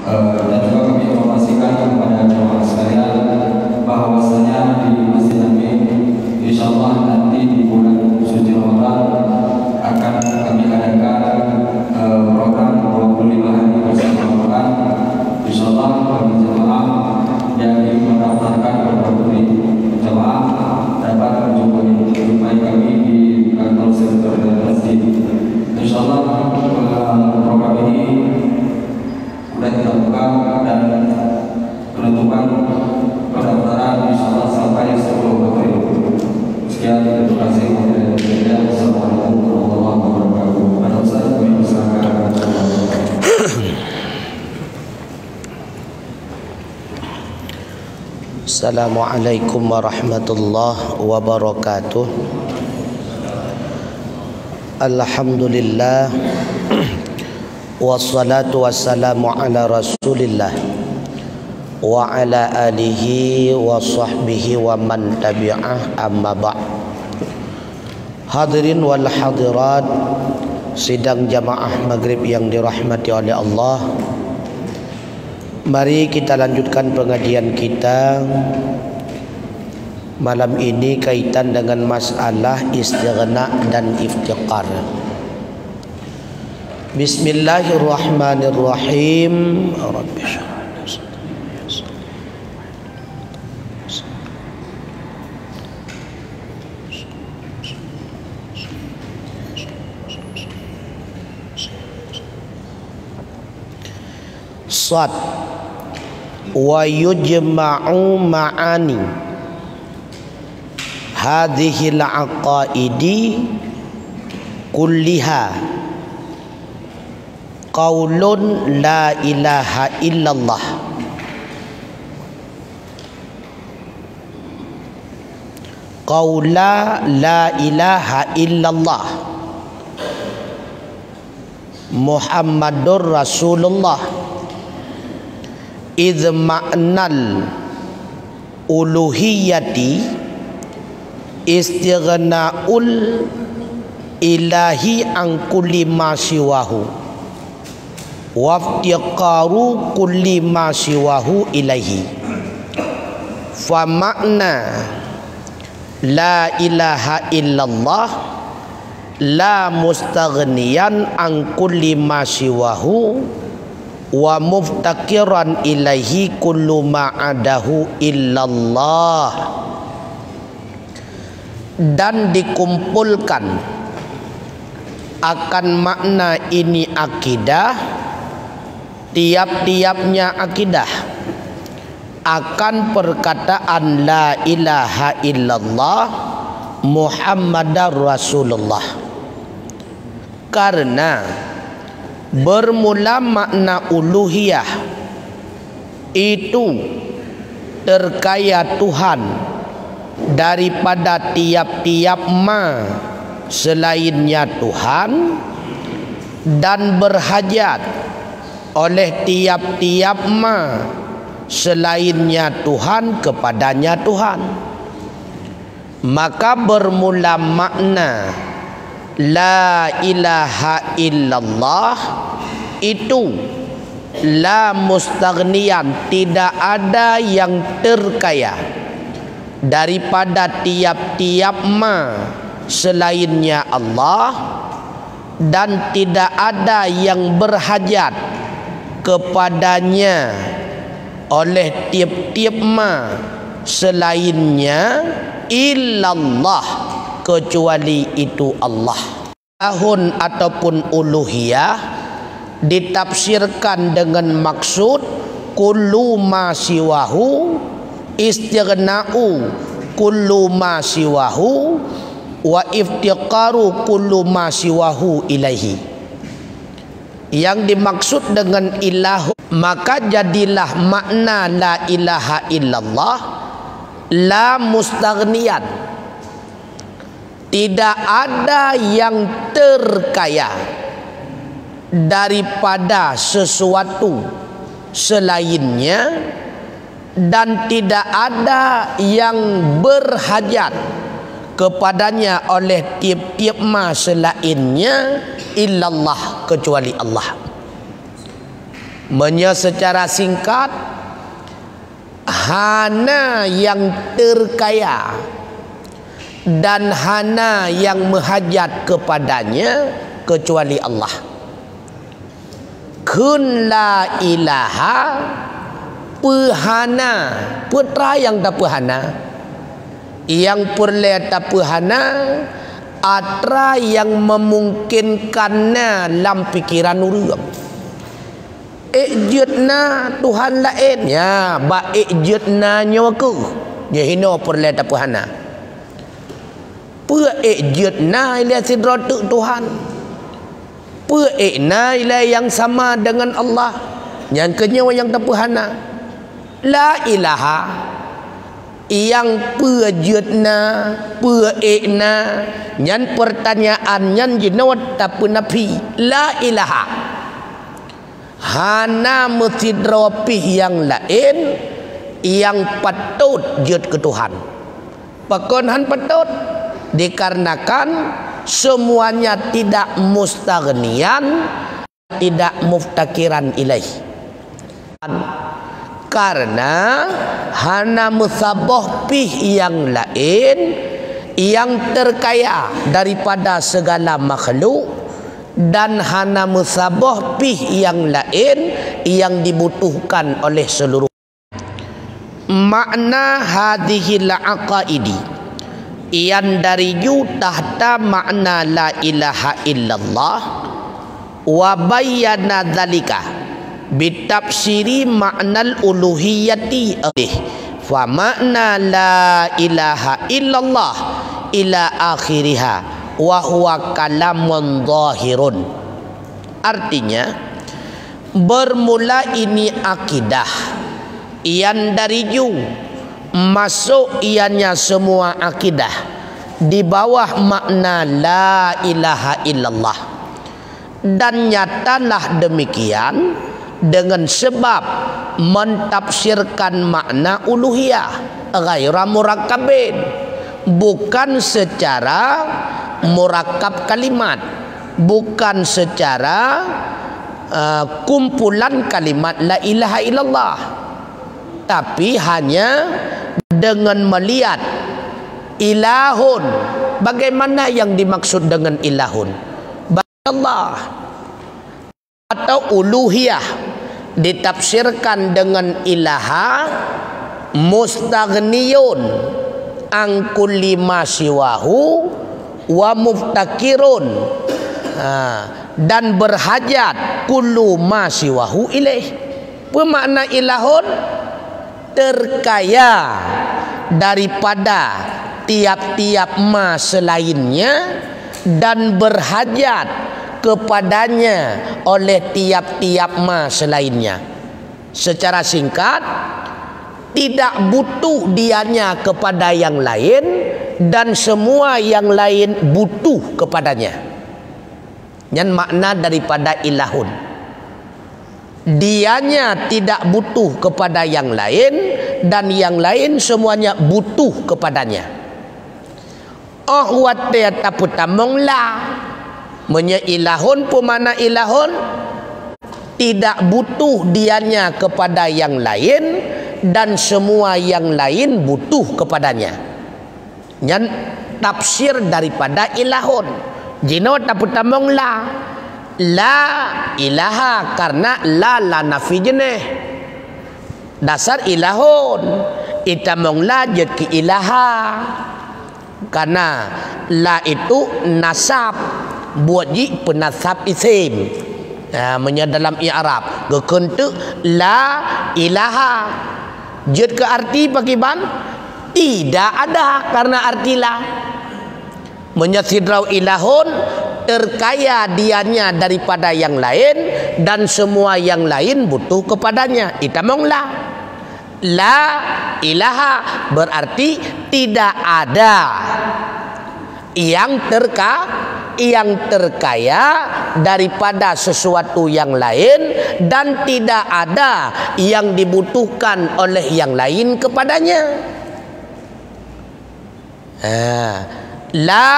Dan juga kami informasikan kepada jemaah sekalian bahwasanya di Masjid Nabi insyaallah nanti di bulan suci Ramadan akan kami adakan program 25 hari bersama Quran. Insyaallah bagi jemaah yang mendaftarkan beberapa jemaah dapat menjumpai kami di kantor sekretariat masjid. Insyaallah program ini sudah kita buka dan penutupan pendaftaran insyaallah sampai 10 April. Sekian, terima kasih. Assalamualaikum warahmatullahi wabarakatuh. Assalamualaikum warahmatullahi wabarakatuh. Alhamdulillah wassalatu wassalamu ala rasulillah wa ala alihi wa sahbihi wa man tabi'ah, amma ba'd. Hadirin wal hadirat sidang jamaah maghrib yang dirahmati oleh Allah, mari kita lanjutkan pengajian kita malam ini kaitan dengan masalah istighna dan iftiqar. Bismillahirrahmanirrahim. Rabbi syrah li sadri. Sad wa yujma'u ma'ani hadhil aqaidi kulliha qaulun la ilaha illallah qaula la ilaha illallah Muhammadur Rasulullah idh ma'nal uluhiyati istighna'ul ilahi an kulli ma siwahu waftiqaru kulli ma siwahu ilaihi. Fa makna la ilaha illallah la mustaghniyan an kulli ma siwahu wa muftakiran ilaihi kullu ma adahu illallah. Dan dikumpulkan akan makna ini akidah, tiap-tiapnya akidah akan perkataan la ilaha illallah Muhammadar Rasulullah. Karena bermula makna uluhiyah itu terkaya Tuhan daripada tiap-tiap ma selainnya Tuhan, dan berhajat oleh tiap-tiap ma selainnya Tuhan kepadanya Tuhan. Maka bermula makna la ilaha illallah itu la mustaghniyan, tidak ada yang terkaya daripada tiap-tiap ma selainnya Allah, dan tidak ada yang berhajat kepadanya oleh tiap-tiap ma selainnya illallah, kecuali itu Allah. Tahun ataupun uluhiyah ditafsirkan dengan maksud kullu ma siwahu, istighna'u kullu ma siwahu, wa iftiqaru kullu ma siwahu ilaihi. Yang dimaksud dengan ilah, maka jadilah makna la ilaha illallah la mustaghniyan, tidak ada yang terkaya daripada sesuatu selainnya, dan tidak ada yang berhajat kepadanya oleh tiap-tiap ma selainnya illallah, kecuali Allah. Secara singkat, hana yang terkaya dan hana yang menghajat kepadanya kecuali Allah. Kun la ilaha, pehana, putra yang tak pehana, yang perle tak pehana, atra yang memungkinkannya dalam pikiran urang. Ejutna Tuhan lain ya, ba ejutna nyawaku dia hina perle tak pehana. Pe ejutna ila sidratu Tuhan. Pe ejna ila yang sama dengan Allah. Yang kenyawa yang tak pehana. La ilaha yang pejutna, peekna, nyan pertanyaan nyan jinawat tapi nabi. La ilaha hana mutidropih yang lain yang patut jut ke Tuhan. Pakon han patut dikarenakan semuanya tidak mustaghnian, tidak muftakiran ilaih. Karena hana musabah pih yang lain yang terkaya daripada segala makhluk, dan hana musabah pih yang lain yang dibutuhkan oleh seluruh. Makna hadhil aqaidi yang dari tahta makna la ilaha illallah wa bayyana dzalika bitafsiri maknal uluhiyati fa makna la ilaha illallah ila akhiriha wa huwa kalamun zahirun. Artinya bermula ini akidah yang dari masuk ianya semua akidah di bawah makna la ilaha illallah, dan nyatalah demikian dengan sebab mentafsirkan makna uluhiyah ghaira murakkabin, bukan secara murakkab kalimat, bukan secara kumpulan kalimat la ilaha illallah, tapi hanya dengan melihat ilahun. Bagaimana yang dimaksud dengan ilahun? Allah atau uluhiyah ditafsirkan dengan ilaha mustaghniyun an kulli ma siwahu wa muftakirun, dan berhajat kullu ma siwahu ilaih. Bermakna ilahun terkaya daripada tiap-tiap ma selainnya dan berhajat kepadanya oleh tiap-tiap ma selainnya. Secara singkat, tidak butuh dianya kepada yang lain dan semua yang lain butuh kepadanya. Yang makna daripada ilahun, dianya tidak butuh kepada yang lain dan yang lain semuanya butuh kepadanya. Oh watia taputamong la menya ilahun pemana ilahun tidak butuh dianya kepada yang lain dan semua yang lain butuh kepadanya. Yang tafsir daripada ilahun jino taputamong la ilaha, karena la nafi jenih. Dasar ilahun itamong la jad ki ilaha, karena la itu nasab buat ji penasab isim. Dalam i'rab gekentu la ilaha jad ke arti pakiban tidak ada karena arti la. Menyasidrau ilahun terkaya dianya daripada yang lain dan semua yang lain butuh kepadanya. Itamong la ilaha berarti tidak ada yang terkaya daripada sesuatu yang lain dan tidak ada yang dibutuhkan oleh yang lain kepadanya. La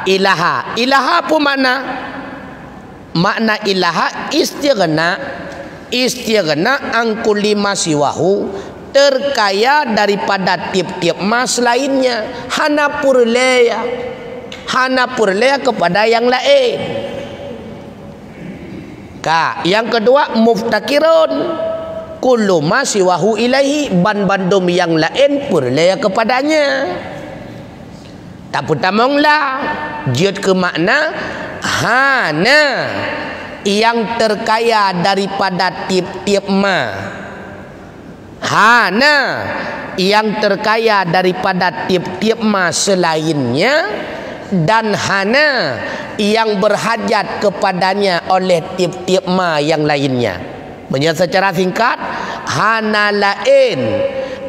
ilaha. Ilaha apa makna? Makna ilaha istighna, istighna an kulli ma siwahu, terkaya daripada tiap-tiap mas lainnya. Hana purleya kepada yang lain. Yang kedua, muftakirun kullu ma siwahu ilaihi, bandum yang lain purleya kepadanya. Tak putamonglah jid ke makna hana yang terkaya daripada tiap-tiap ma, hana yang terkaya daripada tiap-tiap ma selainnya, dan hana yang berhajat kepadanya oleh tiap-tiap ma yang lainnya. Maksudnya secara singkat, hana lain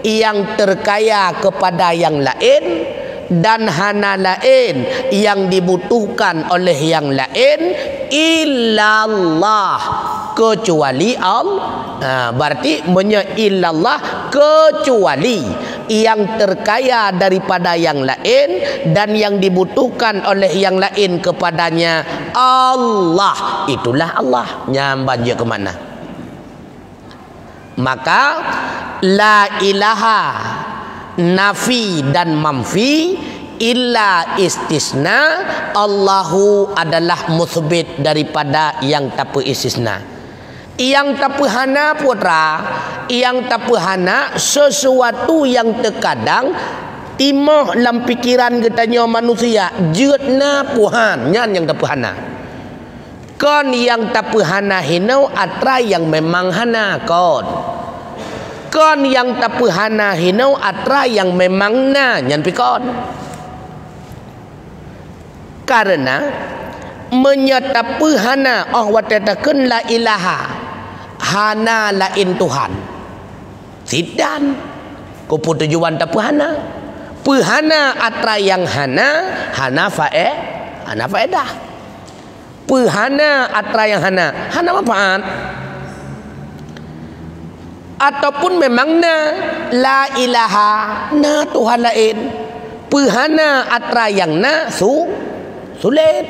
yang terkaya kepada yang lain, dan hana lain yang dibutuhkan oleh yang lain, illallah, kecuali Allah. Berarti illallah, kecuali yang terkaya daripada yang lain dan yang dibutuhkan oleh yang lain kepadanya Allah. Itulah Allah. Nyambang je ke mana? Maka la ilaha nafi dan manfi illa istisna, Allahu adalah musbit daripada yang tak istisna. Yang tak hana putra, yang tak hana sesuatu yang terkadang timah dalam pikiran katanya manusia jutna puhan, nyan yang tak hana. Kon yang tak hana hinau atra yang memang hana kon. Kon yang tak hana hinau atra yang memang na nyan pikon. Karena menyatakan hana watatakan la ilaha, hana lain Tuhan. Sidan ko tujuan tak hana. Hana atra yang hana faedah. Hana atra yang hana manfaat. Ataupun memang la ilaha, na Tuhan lain. Hana atra yang sulit.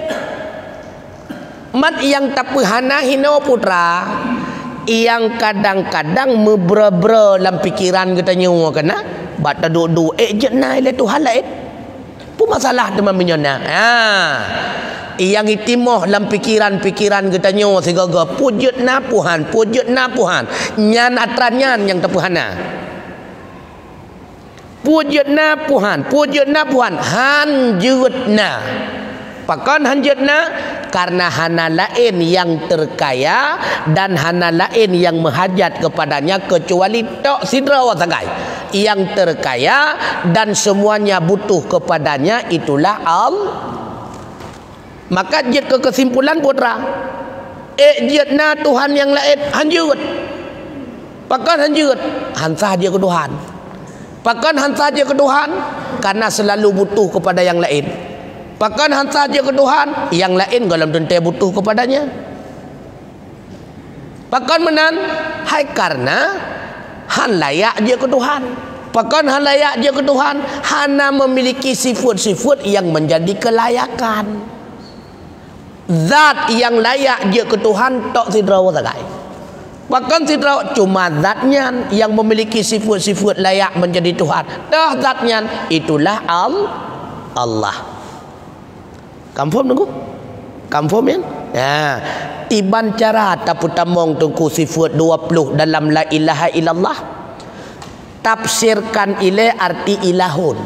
Mat yang tak hana hina putra, yang kadang-kadang mebre-bre dalam pikiran katanya kena bata duduk jenai le Tuhan lain. Pun masalah teman menyona. Yang itimoh dalam pikiran-pikiran katanya segaga pujud na Tuhan, nyan atranyan yang tak hana. Pujud na Tuhan, hanjutna. Pakan hanjutna karena hana lain yang terkaya dan hana lain yang menghajat kepadanya kecuali tok sidra wasagai. Yang terkaya dan semuanya butuh kepadanya itulah Allah. Maka jid ke kesimpulan putra, jidna Tuhan yang lain hanjut. Pakan hanjut, hansah dia ke Tuhan. Pakan hansah dia ke Tuhan karena selalu butuh kepada yang lain. Pakan hansah dia ke Tuhan, yang lain dalam tentu butuh kepadanya. Pakan menan, hai karena han layak dia ke Tuhan. Pakan han layak dia ke Tuhan, hana memiliki sifat-sifat yang menjadi kelayakan. Zat yang layak dia ke Tuhan tok sidra wasagai. Bahkan sidra cuma zatnya yang memiliki sifat-sifat layak menjadi Tuhan. Dah zatnya itulah Allah. Confirm tunggu? Confirm ya? Ya. Tiban cara taputamong tunggu sifat 20 dalam la ilaha illallah. Tafsirkan ile arti ilahun.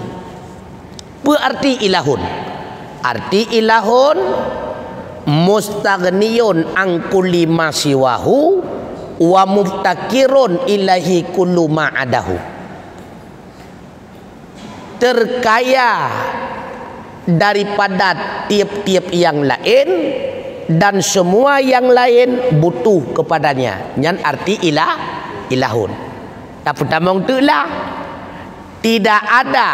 Berarti ilahun. Arti ilahun mustaghniyun an kulli ma siwahu wa muftakirun ilahi kullu ma adahu. Terkaya daripada tiap-tiap yang lain dan semua yang lain butuh kepadanya. Nyan arti ilahun. Tapi tamong tulah tidak ada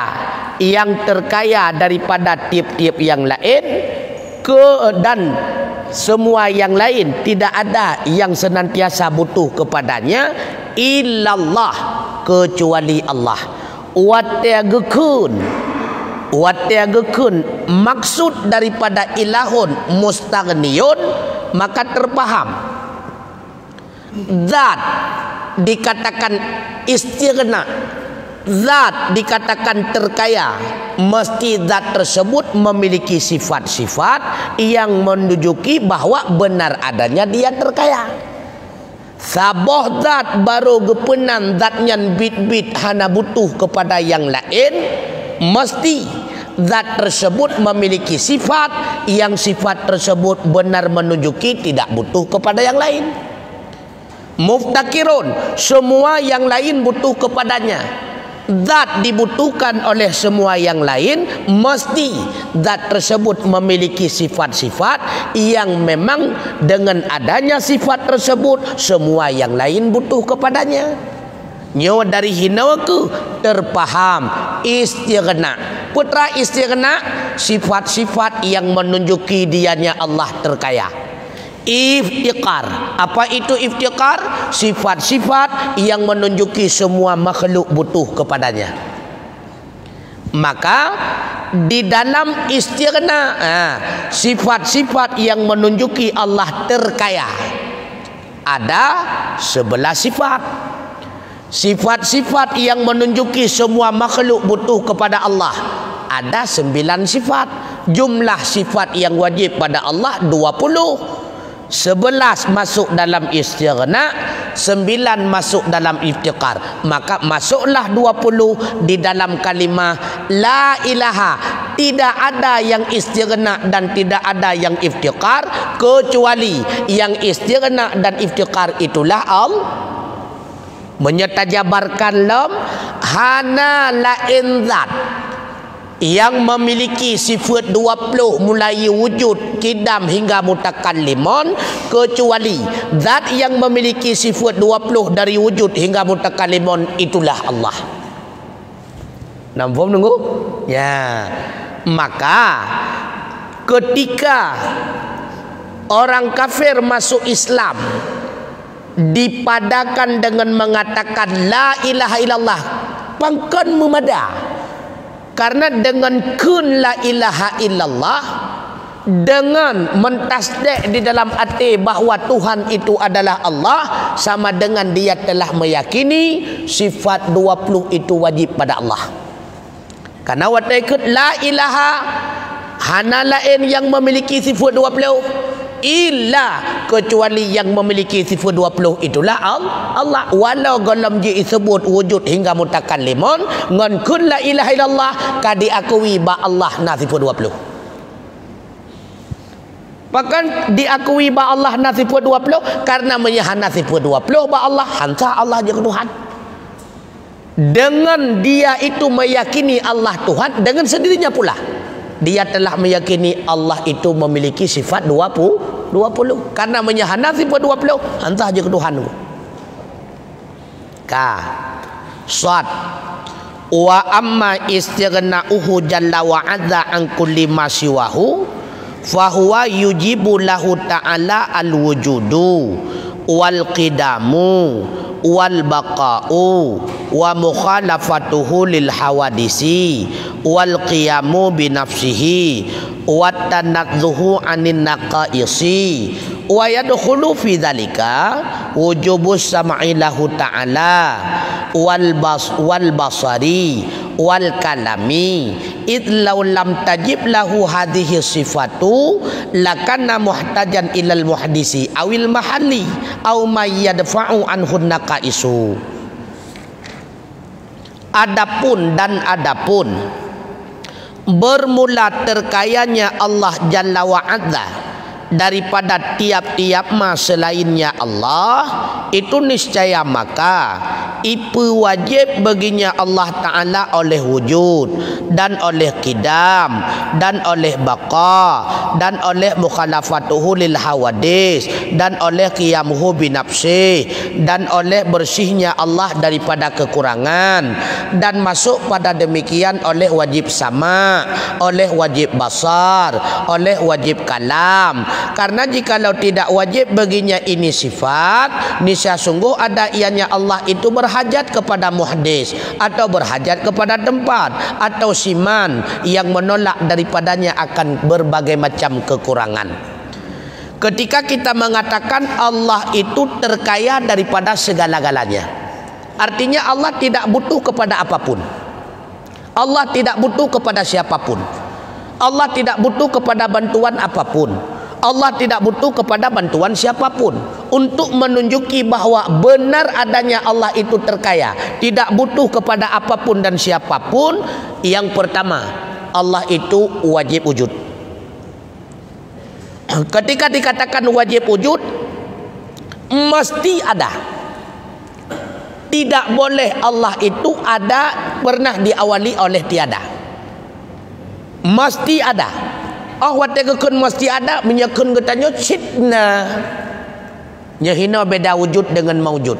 yang terkaya daripada tiap-tiap yang lain dan semua yang lain tidak ada yang senantiasa butuh kepadanya illallah, kecuali Allah. Watagukun maksud daripada ilahun mustaghniyun, maka terpaham zat dikatakan istighna, zat dikatakan terkaya, mesti zat tersebut memiliki sifat-sifat yang menunjuki bahwa benar adanya dia terkaya. Sabah zat baru gepenan zatnya bit-bit hana butuh kepada yang lain, mesti zat tersebut memiliki sifat yang sifat tersebut benar menunjuki tidak butuh kepada yang lain. Muftakirun, semua yang lain butuh kepadanya. Zat dibutuhkan oleh semua yang lain, mesti zat tersebut memiliki sifat-sifat yang memang dengan adanya sifat tersebut semua yang lain butuh kepadanya. Nyawa dari hinawaku terpaham istighna. Putra istighna, sifat-sifat yang menunjuki dianya Allah terkaya. Iftiqar, apa itu iftiqar? Sifat-sifat yang menunjuki semua makhluk butuh kepadanya. Maka di dalam istighna, sifat-sifat yang menunjuki Allah terkaya ada 11 sifat. Sifat-sifat yang menunjuki semua makhluk butuh kepada Allah ada 9 sifat. Jumlah sifat yang wajib pada Allah 20. 11 masuk dalam istighna, 9 masuk dalam iftiqar. Maka masuklah 20 di dalam kalimah la ilaha. Tidak ada yang istighna dan tidak ada yang iftiqar, kecuali yang istighna dan iftiqar itulah Allah. Menyatajabarkan lam hana lain zat yang memiliki sifat 20 mulai wujud, kidam hingga mutakallimun, kecuali zat yang memiliki sifat 20 dari wujud hingga mutakallimun itulah Allah. Nampak nunggu? Ya. Maka ketika orang kafir masuk Islam dipadakan dengan mengatakan la ilaha illallah, pangkan memada. Karena dengan kun la ilaha illallah, dengan mentasdik di dalam hati bahawa Tuhan itu adalah Allah, sama dengan dia telah meyakini sifat 20 itu wajib pada Allah. Karena waktu ikut la ilaha, hana lain yang memiliki sifat 20 illa, kecuali yang memiliki sifat 20 itulah Allah. Walau galam ji disebut wujud hingga mutakallimun ngan kun la ilaha illallah kadi akui ba Allah na sifat 20. Bahkan diakui ba Allah na sifat 20 karena menyahana sifat 20 ba Allah hansa Allah je Tuhan. Dengan dia itu meyakini Allah Tuhan, dengan sendirinya pula dia telah meyakini Allah itu memiliki sifat 20. Karena menyahana sifat 20 entah je ke Tuhan. Ka sad wa amma istighna'uhu jalla wa azza an kulli ma siwahu fa huwa yujibu lahu ta'ala al wujudu wal qidamu wal baqa'u wa mukhalafatuhu lil hawadisi wal qiyamu bi nafsihi wa tanadzuhu anin naqaisi wa yadkhulu fi dzalika wujubus sam'i lahu ta'ala wal basari wal kalami id law lam tajib lahu hadhihi sifatu lakana muhtajan ilal muhdisi awil mahalli aw may yadfa'u anhu naqaisu. Adapun bermula terkayanya Allah Jalla wa Azza daripada tiap-tiap mas selainnya Allah, itu niscaya maka itu wajib baginya Allah Ta'ala oleh wujud dan oleh qidam dan oleh baqa dan oleh mukhalafatuhu lil hawadis dan oleh qiyamuhu binafsi dan oleh bersihnya Allah daripada kekurangan, dan masuk pada demikian oleh wajib sama, oleh wajib basar, oleh wajib kalam. Karena jikalau tidak wajib baginya ini sifat, niscaya sungguh ada ianya Allah itu berhajat kepada muhdis atau berhajat kepada tempat atau siman yang menolak daripadanya akan berbagai macam kekurangan. ketika kita mengatakan Allah itu terkaya daripada segala-galanya. Artinya Allah tidak butuh kepada apapun. Allah tidak butuh kepada siapapun. Allah tidak butuh kepada bantuan apapun. Allah tidak butuh kepada bantuan siapapun. Untuk menunjuki bahwa benar adanya Allah itu terkaya, tidak butuh kepada apapun dan siapapun, yang pertama, Allah itu wajib wujud. Ketika dikatakan wajib wujud, mesti ada. Tidak boleh Allah itu ada pernah diawali oleh tiada. Mesti ada. Oh, wategakun mesti ada, menyakun katanya citna. Nyahina beda wujud dengan maujud.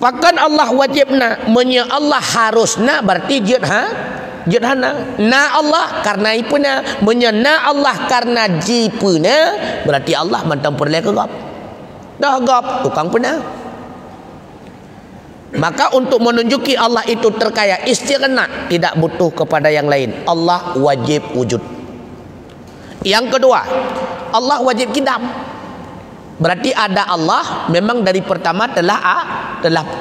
Bahkan Allah wajibna, menya Allah harusna berarti jadhana. Na Allah karena ipuna, menya na Allah karena jipuna, berarti Allah mantan perleh ke gap. Dah gap tukang pena. Maka untuk menunjuki Allah itu terkaya, istighna, tidak butuh kepada yang lain. Allah wajib wujud. Yang kedua, Allah wajib kidam. Berarti ada Allah memang dari pertama telah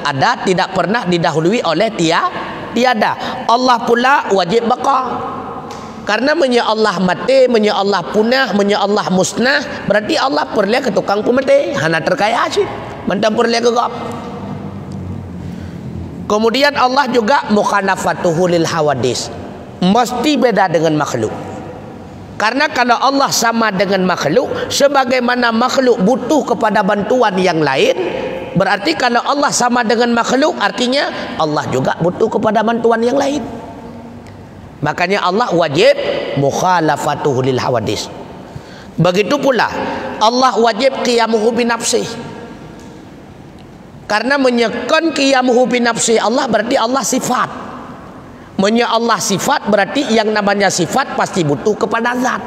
ada, tidak pernah didahului oleh tiada. Allah pula wajib baqa. Karena menya Allah mati, menya Allah punah, menya Allah musnah, berarti Allah perlu ke tukang pemati. Hana terkaya sih. Mantan perlu ke gap. Kemudian Allah juga mukhalafatuhu lil hawadis. Mesti beda dengan makhluk. Karena kalau Allah sama dengan makhluk, sebagaimana makhluk butuh kepada bantuan yang lain, berarti kalau Allah sama dengan makhluk, artinya Allah juga butuh kepada bantuan yang lain. Makanya Allah wajib mukhalafatuhu lil hawadis. Begitu pula Allah wajib qiyamuhu bi nafsih. Karena menyekan qiyamuhu bi nafsih Allah berarti Allah sifat. Menya Allah sifat berarti yang namanya sifat pasti butuh kepada zat.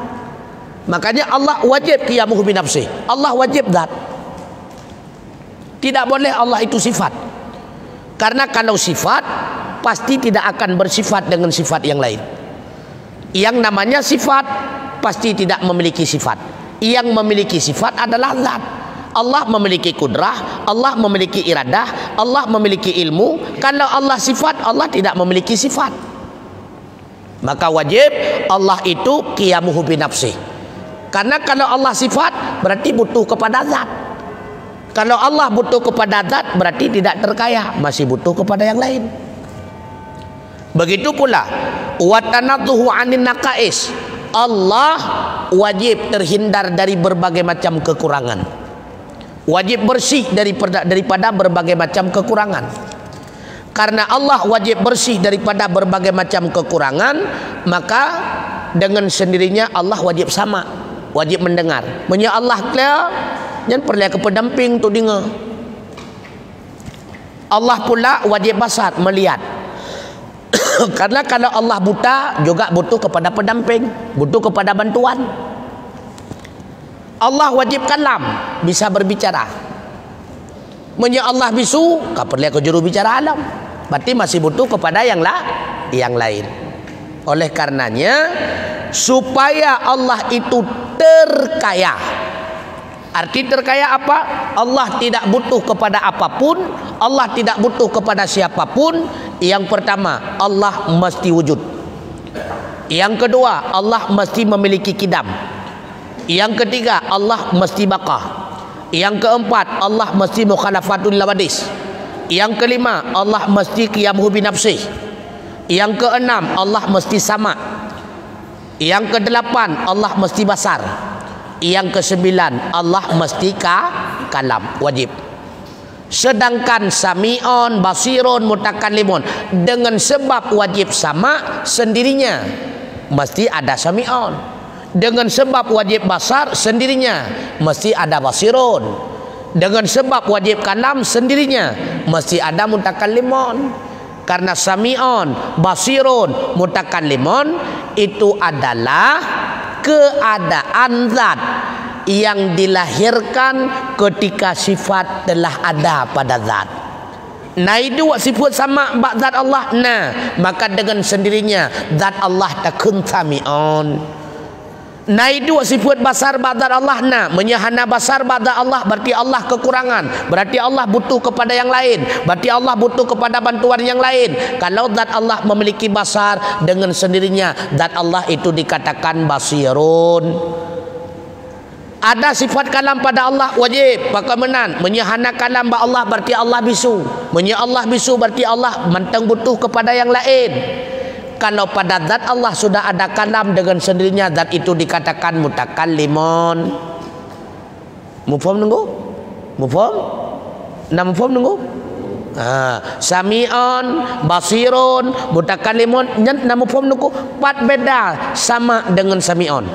Makanya Allah wajib qiyamuhu bi nafsih. Allah wajib zat. Tidak boleh Allah itu sifat. Karena kalau sifat pasti tidak akan bersifat dengan sifat yang lain. Yang namanya sifat pasti tidak memiliki sifat. Yang memiliki sifat adalah zat. Allah memiliki kudrah, Allah memiliki iradah, Allah memiliki ilmu. Kalau Allah sifat, Allah tidak memiliki sifat. Maka wajib Allah itu qiyamuhu bi nafsih. Karena kalau Allah sifat berarti butuh kepada zat. Kalau Allah butuh kepada zat berarti tidak terkaya, masih butuh kepada yang lain. Begitu pula wa tanadduhu 'anin naqais. Allah wajib terhindar dari berbagai macam kekurangan. Wajib bersih daripada berbagai macam kekurangan. Karena Allah wajib bersih daripada berbagai macam kekurangan, maka dengan sendirinya Allah wajib sama, wajib mendengar. Menya Allah clear, jangan perlu ke pendamping tu dengar. Allah pula wajib basar, melihat. Karena kalau Allah buta juga butuh kepada pendamping, butuh kepada bantuan. Allah wajib kalam, bisa berbicara. Menya Allah bisu, tak perlu ke juru bicara alam. Berarti masih butuh kepada yang lain. Oleh karenanya, supaya Allah itu terkaya. Arti terkaya apa? Allah tidak butuh kepada apapun, Allah tidak butuh kepada siapapun. Yang pertama, Allah mesti wujud. Yang kedua, Allah mesti memiliki kidam. Yang ketiga, Allah mesti baqa. Yang keempat, Allah mesti mukhalafatul lawadis. Yang kelima, Allah mesti qiyamuhu bi nafsih. Yang keenam, Allah mesti sama. Yang kedelapan, Allah mesti basar. Yang kesembilan, Allah mesti kalam, wajib. Sedangkan sami'un, basirun, mutakallimun, dengan sebab wajib sama sendirinya mesti ada sami'un. Dengan sebab wajib basar sendirinya mesti ada basirun. Dengan sebab wajib kalam sendirinya mesti ada mutakallimun. Karena sami'un, basirun, mutakallimun itu adalah keadaan zat yang dilahirkan ketika sifat telah ada pada zat. Nah itu sifat sama bak zat Allah. Nah, maka dengan sendirinya zat Allah takun sami'un. Naidu sifat basar ba'da Allah na, menyahana basar ba'da Allah berarti Allah kekurangan, berarti Allah butuh kepada yang lain, berarti Allah butuh kepada bantuan yang lain. Kalau zat Allah memiliki basar, dengan sendirinya zat Allah itu dikatakan basirun. Ada sifat kalam pada Allah wajib pakamenan, menyahana kalam ba Allah berarti Allah bisu, menya Allah bisu berarti Allah mentang butuh kepada yang lain. Kalau pada zat Allah sudah ada kalam, dengan sendirinya zat itu dikatakan mutakallimun. Mufhum nunggu? Mufhum? Nam mufhum nunggu? Sami'un, basirun, mutakallimun. Nam mufhum nunggu? Pat beda sama dengan sami'un.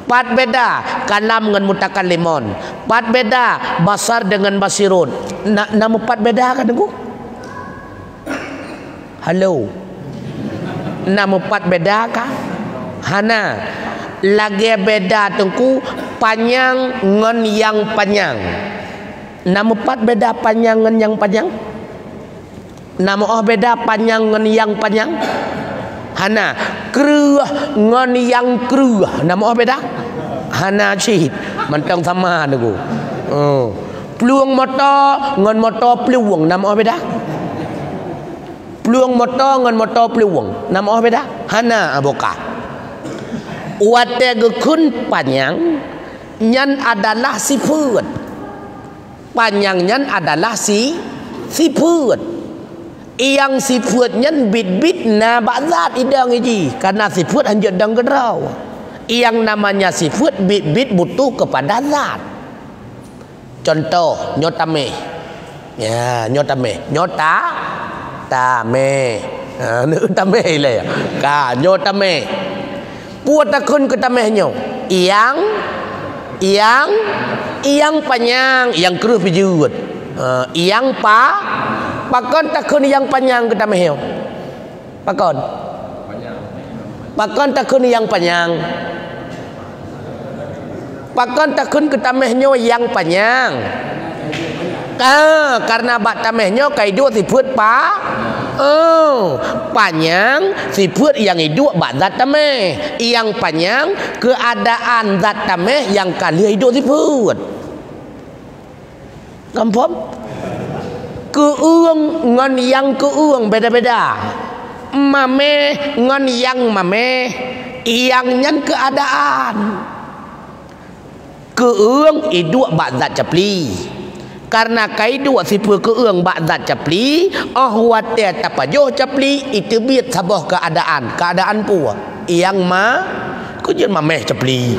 Pat beda kalam dengan mutakallimun. Pat beda basar dengan basirun. Nam pat beda kan nunggu? Halo. Nama empat beda kah? Hana lagi beda tengku panjang ngan yang panjang. Nama empat beda panjang ngan yang panjang. Nama oh beda panjang ngan yang panjang. Hana keruh ngan yang keruh. Nama oh beda. Hana cihit mentang sama tu. Peluang motor ngan motor peluang. Nama oh beda. Peluang motor dengan motor peluang. Nama orang beda? Hana aboka. Wate gekun panjang nyan adalah sifat. Panjang nyan adalah sifat. Yang sifat nyan bit-bit na bazat idang iji. Karena sifat hanya dang gedrau. Yang namanya sifat bit-bit butuh kepada zat. Contoh nyotame. Ya, nyotame. Nyota tame, nữ tame là cả nhô tame, pua ta kun ke tame nyo, yang panjang, yang keruh pijut, yang pakon ta kun yang panjang ke tame nyo, pakon ta kun yang panjang, pakon ta kun ke tame nyo yang panjang. Karena bak tamehnya kaidu sifat panjang sifat yang hidup bak zat tameh, yang panjang keadaan zat tameh yang kali hidup sifat. Kampung keung ngan yang keung beda-beda. Mame ngan yang mame, yang nyan keadaan. Keung hidup bak zat capli. Karena kaidu sifat keung bak zat capli, wate tapajoh capli itu biat sabah keadaan pua. Yang kujen mameh capli.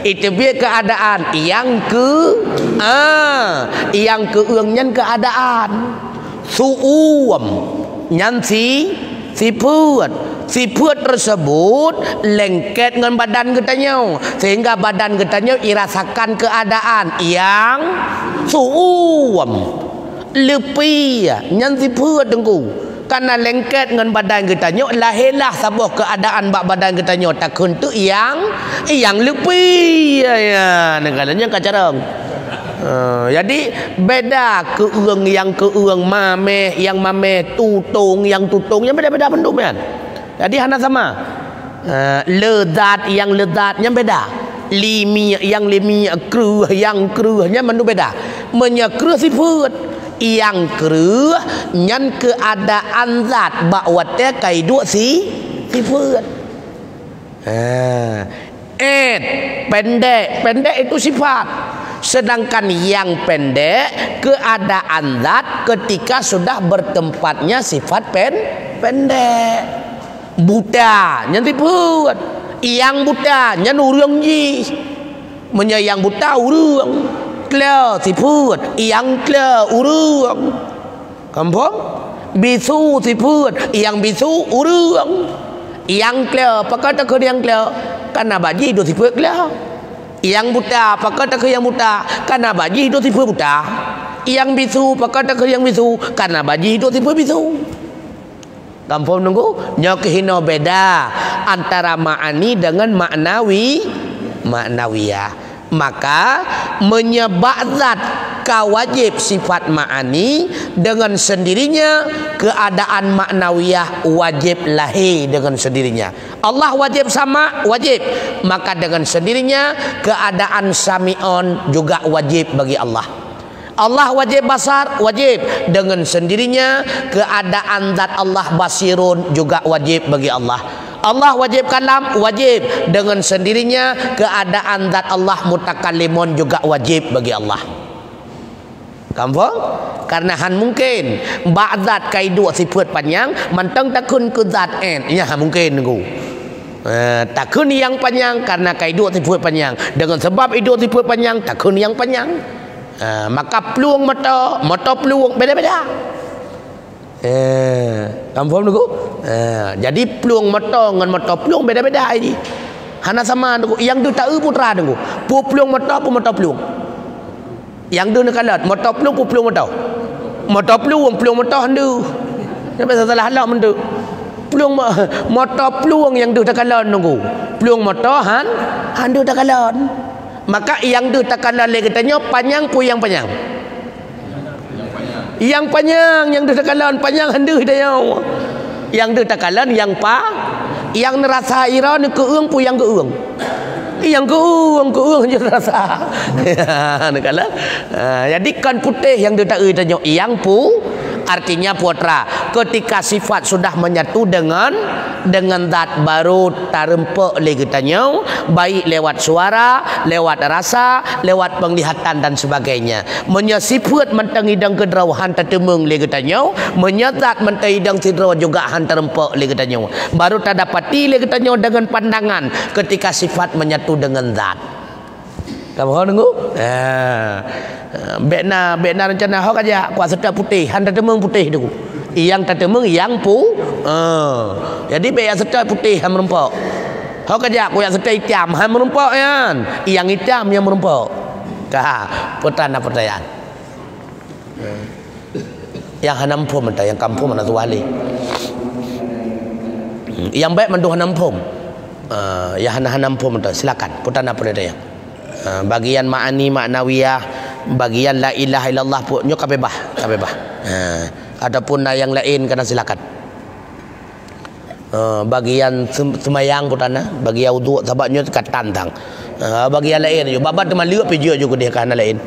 Itu biat keadaan yang keung nyan keadaan. Su'um nyan sifat tersebut lengket dengan badan getanya, sehingga badan getanya irasakan keadaan yang su'um lebih nyan sifat dengku. Karena lengket dengan badan getanya lahirlah sebuah keadaan bak badan getanya takun tu yang lebih ya negaranya kacarang. Jadi beda keung yang keung mame yang mame tutung yang tutungnya beda-beda bentuk kan. Jadi hana sama. Lezat yang lezatnya beda. Limi yang limi, keruh yang keruhnya menu beda. Menyekruh sifat yang keruh nyan keadaan zat bakwatnya kaidu sifat. Pendek itu sifat. Sedangkan yang pendek keadaan zat ketika sudah bertempatnya sifat pendek. Buta nyan sifat. Yang buta nyan urang ji. Menyayang buta urang. Kler sifat. Yang kler urang. Kampung? Bisu sifat. Yang bisu urang. Yang kler pakata ke yang kler. Karena baji itu sifat kler. Yang buta pakata ke yang buta. Karena baji itu sifat buta. Yang bisu pakata ke yang bisu. Karena baji itu sifat bisu. Kampung nunggu nyokihino beda antara ma'ani dengan maknawiyah. Maka menyebab zat kawajib sifat ma'ani, dengan sendirinya keadaan maknawiyah wajib lahir dengan sendirinya. Allah wajib sama, wajib. Maka dengan sendirinya keadaan sami'on juga wajib bagi Allah. Allah wajib basar, wajib. Dengan sendirinya keadaan zat Allah basirun juga wajib bagi Allah. Allah wajib kalam, wajib. Dengan sendirinya keadaan zat Allah mutakallimun juga wajib bagi Allah. Kamu? Karena han mungkin ba'zat kaidu sifat panjang mantang takun ke zat en. Ya mungkin ku. Takun yang panjang karena kaidu sifat panjang. Dengan sebab itu sifat panjang takun yang panjang. Maka peluang mata peluang beda-beda. Kamu faham tu? Jadi peluang mata dengan mata peluang beda-beda ini. Hana sama tu. Yang tu tak putra tu. Peluang mata pun mata peluang. Yang tu nak kalat mata peluang pun peluang mata. Mata peluang mata handu. Kenapa salah halak mendu? Peluang mata peluang yang tu tak kalat tu. Peluang mata handu tak kalat. Maka yang tu tak kalat lagi katanya panjang pun yang panjang. Yang panjang, yang tu takalan panjang hendu hidayah. Yang tu takalan yang yang nerasa ira ni keung pu yang keung. Yang keung je rasa. Nakalan. Jadi kan putih yang tu tak tanya yang pu artinya putra. Ketika sifat sudah menyatu dengan zat baru tarempe lagi tanya, baik lewat suara, lewat rasa, lewat penglihatan dan sebagainya. Menyesifat mentang hidang kedrawahan tertemung lagi tanya, menyezat mentang hidang sidra juga han tarempe lagi tanya. Baru tak dapati lagi tanya dengan pandangan ketika sifat menyatu dengan zat. Kamu tahu tunggu? Bekna rencana hok aja kuat sedap putih, han tertemung putih tu. Yang tertemung yang pu. Jadi bek sedap putih han merempok. Hok aja kuat sedap hitam han merempok kan. Yang hitam yang merempok. Pertanyaan pertanyaan. Yang hanampum mentah, yang kampung mana tu wali. Yang baik menduh hanampum. Yang hanampum mentah, silakan. Pertanyaan pertanyaan. Bagian ma'ani maknawiyah, bagian la ilaha illallah pun nyo kabebah. Ataupun yang lain kena silakan. Bagian semayang putana, bagian wudu sebabnya katan tang. Bagian lain yo babat teman liuk pejo juga dia kana lain.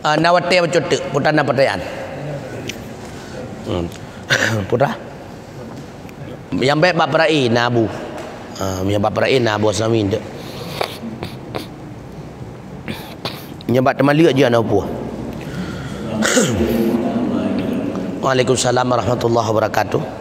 Nawate macute putana pertanyaan. Putra. Yang baik bab rai nabu. Menyebab perain Abu Aslamin tu. Menyebab teman lihat je anak buah. Waalaikumsalam warahmatullahi wabarakatuh.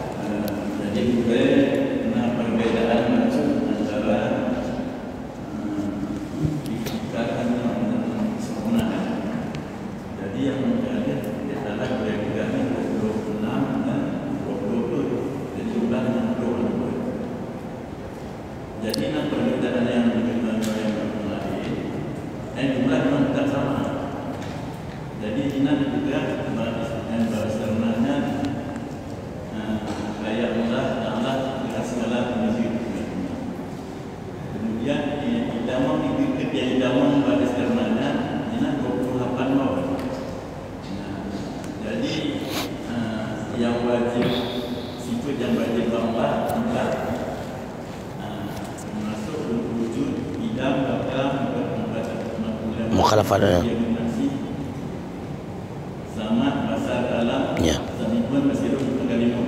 Mukhalafat ya.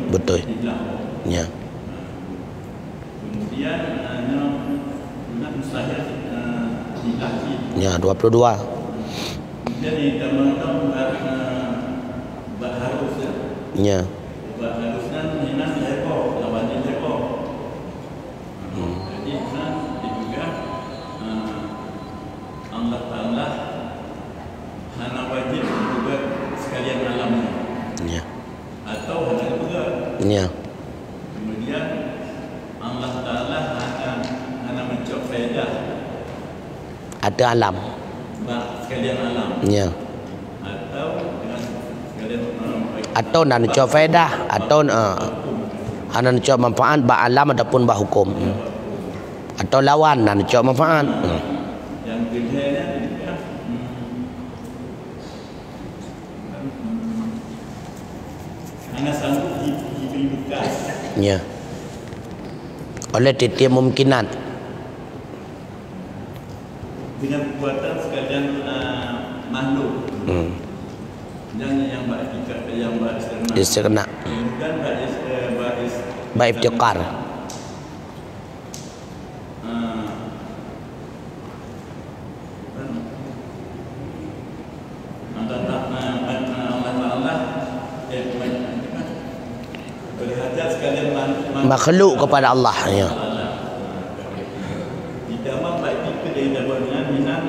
Betul ya. Ya 22. Ya. Ya. Kemudian Allah Ta'ala hanya mencok faedah. Ada alam. Sekalian alam. Ya. Atau dengan sekalian atau nak mencok faedah atau hanya mencok manfaat ba alam ataupun ba hukum. atau lawanan cok manfaat. Yang keduanya hanya sanggup diberi bekas. Ya. Oleh tiap mungkinat. Dengan kekuatan sekalian makhluk. Yang istighna. Dan Iftiqar. Makhluk kepada Allah, ya. Ditambah baik kita dari dapat minat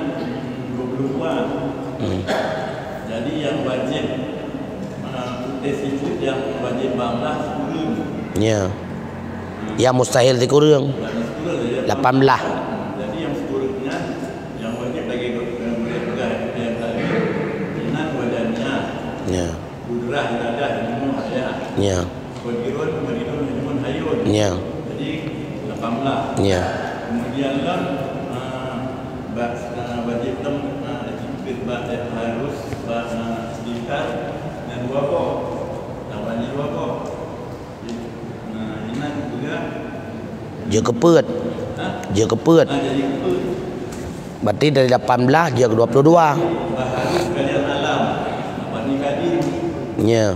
22. Jadi yang wajib tes itu yang wajib banglah 10. Ya. Yang mustahil dikurang 18. Jadi yang 10-nya yang wajib bagi mereka yang tadi minat badannya. Ya. Kudrah iradah ilmu haya. Ya. Qadirun ilmun hayun. Ya. Jadi 18. Ya. Kemudian wajib harus sedikit dan dua kok. Tawannya dua kok. Ini juga Dia keput. Dia keput. jadi keput. Berarti dari 18 dia ke 22. Harus sekalian alam. Apa ni kadir. Ya.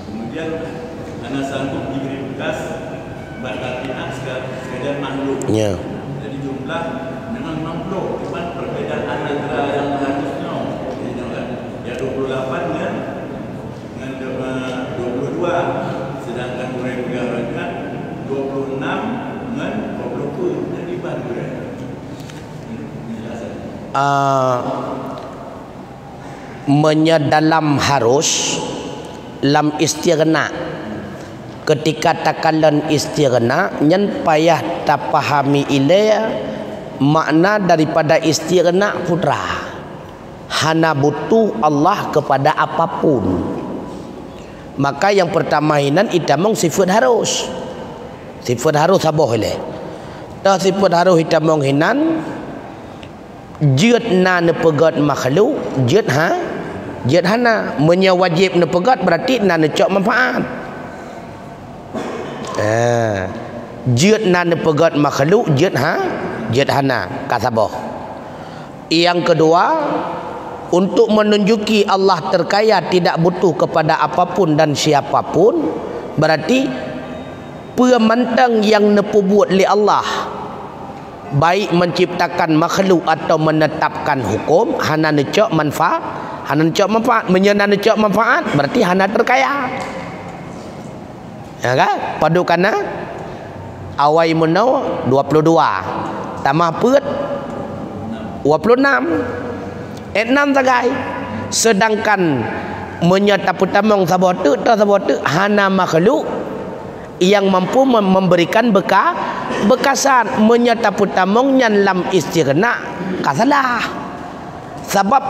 Kemudian anak sanggup diberi bekas berartian sekalian makhluk. Ya. Jadi jumlah memang 60. Cuma perbedaan antara yang harusnya ya 28 kan dengan 22. Sedangkan mereka kan 26 dengan 20. Jadi baru ya. Menyedalam harus lam istighna. Ketika takalan istighna nyen payah tapahami ilaya makna daripada istighna putra. Hana butuh Allah kepada apapun. Maka yang pertama hinan itamong sifat harus. Sifat harus saboh ile. Dah sifat harus itamong hinan jut na nepegat makhluk jut hana menyawajib nepegat berarti na necok manfaat. Jut na nepegat makhluk jut hana kasaboh. Yang kedua, untuk menunjuki Allah terkaya tidak butuh kepada apapun dan siapapun, berarti pemantang yang nepubuat li Allah baik menciptakan makhluk atau menetapkan hukum hana necok manfaat, menyana necok manfaat berarti hana terkaya. Ya kan? Padukana awai menau 22 tambah put 26 6 tagai. Sedangkan menyatapu tamong sabotu hana makhluk yang mampu memberikan bekasan menyatapu tamong nyan lam istighna kasalah. Sebab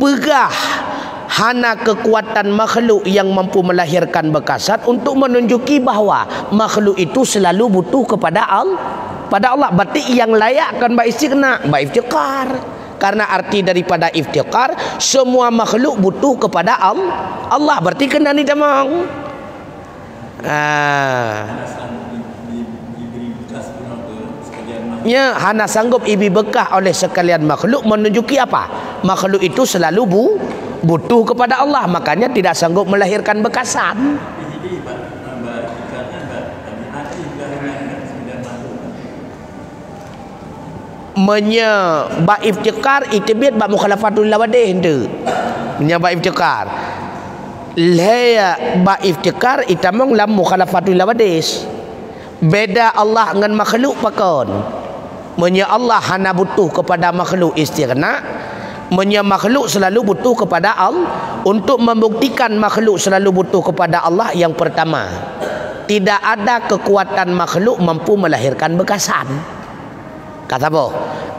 pegah hana kekuatan makhluk yang mampu melahirkan bekasan untuk menunjuki bahawa makhluk itu selalu butuh kepada Allah. Berarti yang layak kan ba istighna, ba iftiqar. Karena arti daripada iftiqar semua makhluk butuh kepada Allah. Berarti kena ni tamang. Ya, hana sanggup ibi bekah oleh sekalian makhluk menunjuki apa? Makhluk itu selalu butuh kepada Allah, makanya tidak sanggup melahirkan bekasan. Ba iftiqar itibit ba mukhalafatul lawadih hende. Ba iftiqar. Laya ba iftiqar itamong lam mukhalafatul lawadis. Beda Allah dengan makhluk pakon. Allah hana butuh kepada makhluk istighna. Makhluk selalu butuh kepada Allah. Untuk membuktikan makhluk selalu butuh kepada Allah, yang pertama, tidak ada kekuatan makhluk mampu melahirkan bekasan. Kata apa?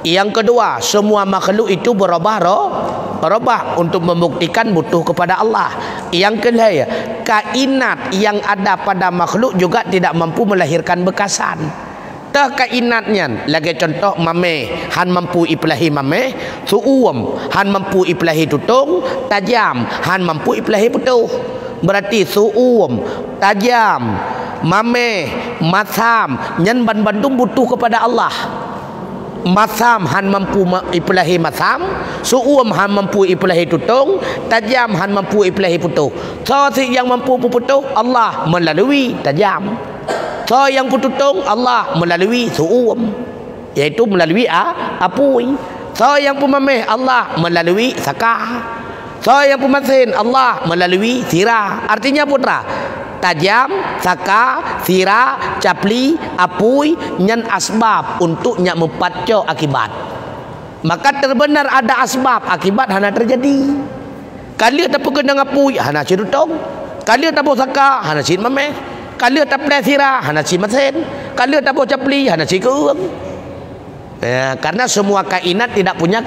Yang kedua, semua makhluk itu berubah untuk membuktikan butuh kepada Allah. Yang kedua, kainat yang ada pada makhluk juga tidak mampu melahirkan bekasan. tah kainatnya lagi contoh mame han mampu ipelahi mame, suum han mampu ipelahi tutung, tajam han mampu ipelahi putuh. Berarti suum, tajam, mame, masam nyen ban-bandung butuh kepada Allah. Masam han mampu ipelahi masam, suum han mampu ipelahi tutung, tajam han mampu ipelahi putuh. So yang mampu putuh Allah melalui tajam. So yang pututung Allah melalui suum, yaitu melalui apui. So yang pemameh Allah melalui sakah. So yang pemasin Allah melalui sirah. Artinya putra, tajam, saka, sirah, capli, apui nyan asbab untuk nyak mempatco akibat. Maka terbenar ada asbab akibat hana terjadi. Kali tak pegendang apui hana cirutong. Kali tak bawa saka hana cin mameh. Kali tak pleh sirah hana cin masen. Kali tak bawa capli hana cin keung. Ya, karena semua kainat tidak punya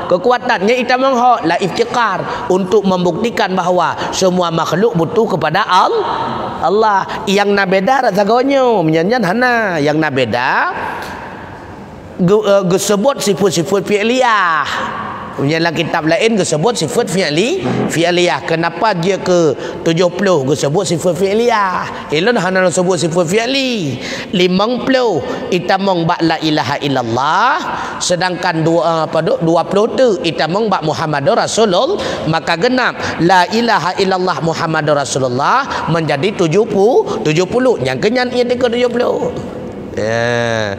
kekuatannya. Kita mengho la iftikar untuk membuktikan bahawa semua makhluk butuh kepada Allah. Yang nabeda rasagonyo menyanyian hana. Yang nabeda disebut sifat-sifat fi'liyah. Dalam kitab lain disebut sifat fi'liyah. Kenapa dia ke 70 disebut sifat fi'liyah? Ilun hana disebut sifat fi'li. 50 itamong ba la ilaha illallah, sedangkan 20 tu itamong ba Muhammadur Rasulullah, maka genap la ilaha illallah Muhammadur Rasulullah menjadi 70. Yang kenyan ia ke 70. Ya.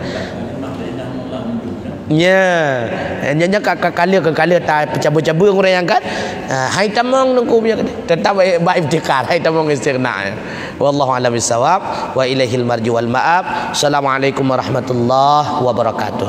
Ya, hanya kali tak cabut-cabut orang yang kan. Hai tamong nunggu punya tetap baik iftikar, hai tamong istighna. Wallahu a'lam bissawab wa ilaihil marji wal ma'ab. Assalamualaikum warahmatullahi wabarakatuh.